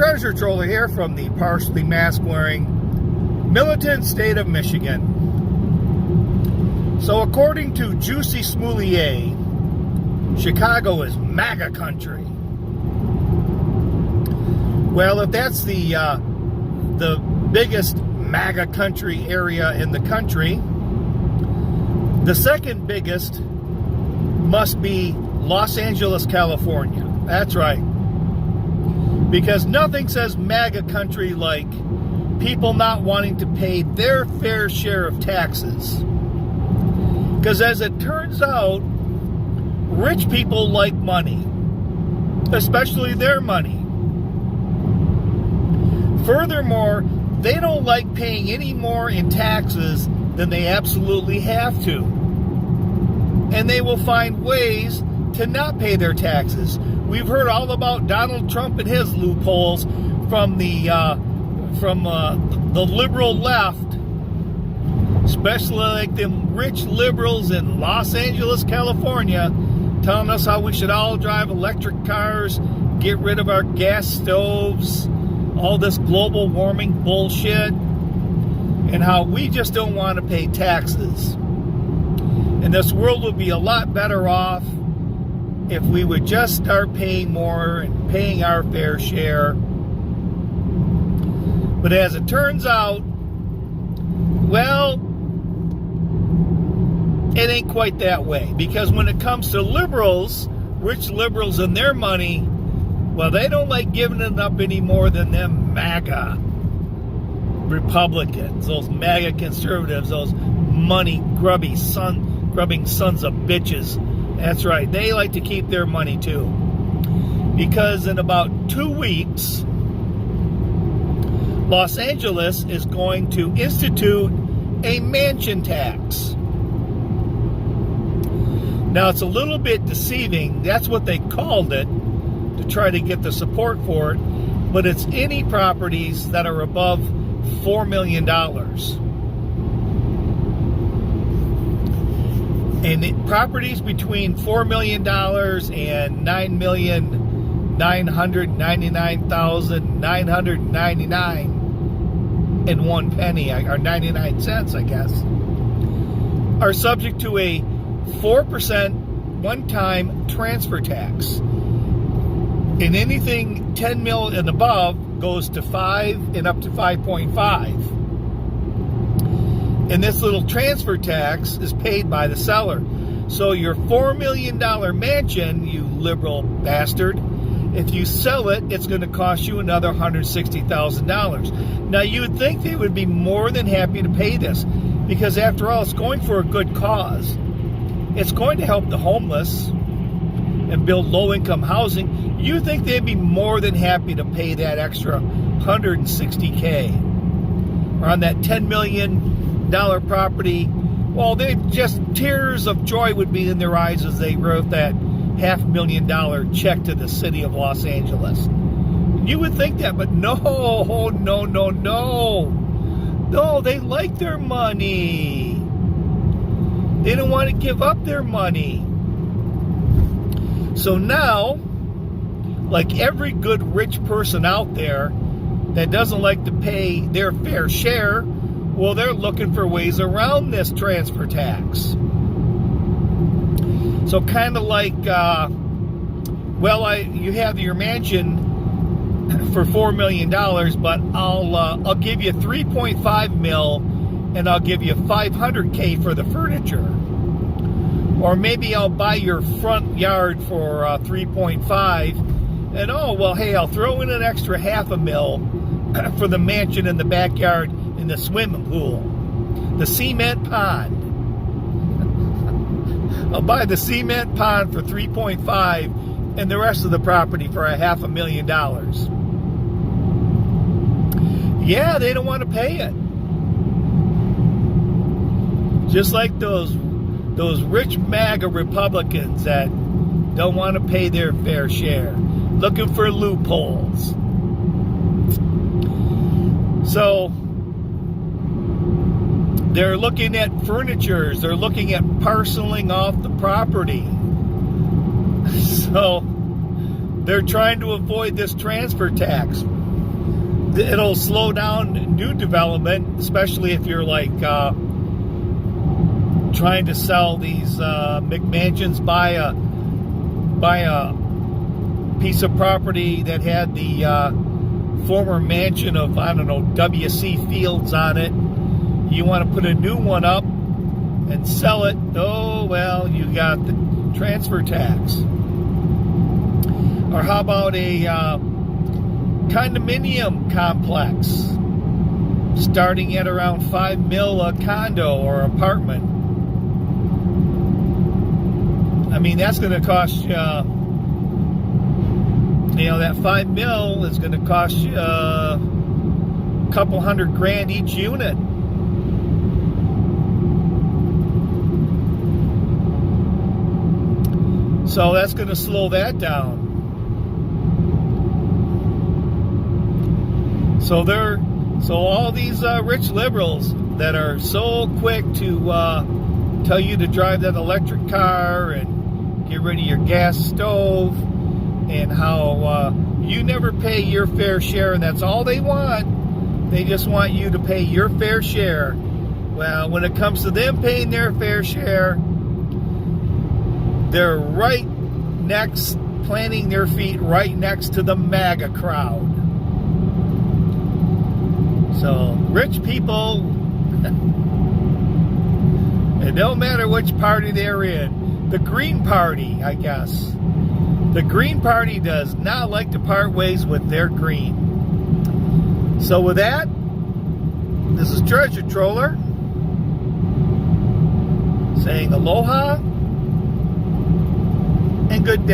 treasure troller here from the partially mask-wearing militant state of Michigan. So according to Juicy Smoulier, Chicago is MAGA country. Well, if that's the biggest MAGA country area in the country, the second biggest must be Los Angeles, California. That's right. Because nothing says MAGA country like people not wanting to pay their fair share of taxes. Because as it turns out, rich people like money, especially their money. Furthermore, they don't like paying any more in taxes than they absolutely have to. And they will find ways to not pay their taxes. We've heard all about Donald Trump and his loopholes from the liberal left, especially like them rich liberals in Los Angeles, California, telling us how we should all drive electric cars, get rid of our gas stoves, all this global warming bullshit, and how we just don't want to pay taxes. And this world would be a lot better off if we would just start paying more and paying our fair share. But as it turns out, well, it ain't quite that way. Because when it comes to liberals, rich liberals and their money, well, they don't like giving it up any more than them MAGA Republicans, those MAGA conservatives, those money-grubbing sons of bitches. That's right, they like to keep their money too. Because in about 2 weeks, Los Angeles is going to institute a mansion tax. Now, it's a little bit deceiving. That's what they called it to try to get the support for it. But it's any properties that are above $4 million. And properties between $4 million and $9,999,999 or 99 cents, I guess, are subject to a 4% one-time transfer tax. And anything 10 mil and above goes to 5 and up to 5.5. And this little transfer tax is paid by the seller. So your $4 million mansion, you liberal bastard, if you sell it, it's going to cost you another $160,000. Now, you would think they would be more than happy to pay this, because after all, it's going for a good cause. It's going to help the homeless and build low-income housing. You think they'd be more than happy to pay that extra $160K on that $10 million property? Well, they just, tears of joy would be in their eyes as they wrote that $500,000 check to the city of Los Angeles. You would think that, but no, they like their money. They don't want to give up their money. So now, like every good rich person out there that doesn't like to pay their fair share, well, they're looking for ways around this transfer tax. So kind of like, you have your mansion for $4 million, but I'll give you 3.5 mil, and I'll give you $500K for the furniture. Or maybe I'll buy your front yard for 3.5, and I'll throw in an extra $500,000 for the mansion in the backyard in the swimming pool, the cement pond. I'll buy the cement pond for 3.5 and the rest of the property for $500,000. Yeah, they don't want to pay it. Just like those rich MAGA Republicans that don't want to pay their fair share, looking for loopholes. So they're looking at furnitures. They're looking at parceling off the property. So they're trying to avoid this transfer tax. it'll slow down new development, especially if you're like trying to sell these McMansions, buy a piece of property that had the former mansion of, I don't know, W.C. Fields on it. You want to put a new one up and sell it. Oh, well, you got the transfer tax. Or how about a condominium complex starting at around $5 million a condo or apartment? I mean, that's going to cost you, that $5 million is going to cost you a couple $100,000 each unit. So that's going to slow that down. So all these rich liberals that are so quick to tell you to drive that electric car and get rid of your gas stove, and how you never pay your fair share, and that's all they want. They just want you to pay your fair share. Well, when it comes to them paying their fair share, they're right next, planting their feet right next to the MAGA crowd. So, rich people, it don't matter which party they're in. The Green Party, I guess. The Green Party does not like to part ways with their green. So with that, this is Treasure Troller saying aloha and good day.